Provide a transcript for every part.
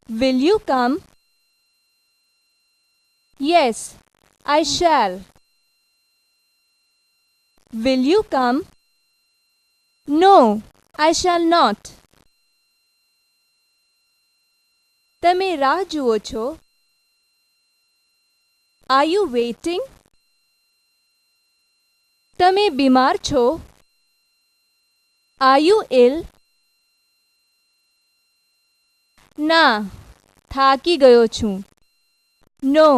Will you come? Yes, I shall. Will you come? No, I shall not. તમે રાહ જુઓ છો? Are you waiting? તમે બીમાર છો? Are you ill? ના, થાકી ગયો છું. No,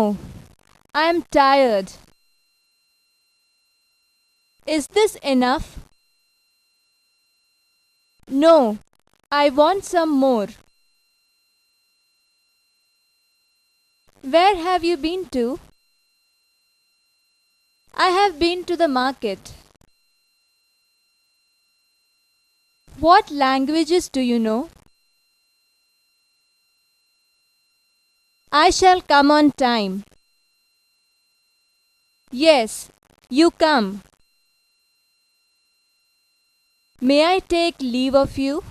I am tired. Is this enough? No, I want some more. Where have you been to? I have been to the market. What languages do you know? I shall come on time. Yes, you come. May I take leave of you?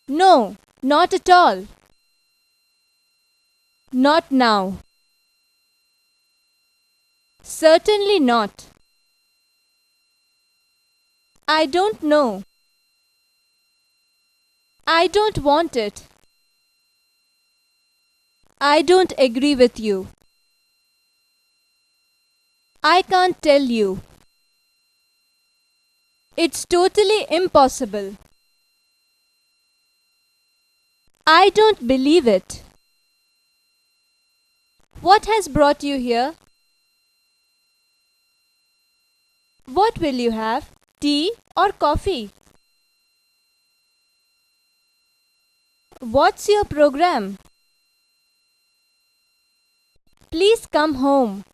No, not at all. Not now. Certainly not. I don't know. I don't want it. I don't agree with you. I can't tell you. It's totally impossible. I don't believe it. What has brought you here? What will you have? Tea or coffee? What's your program? Please come home.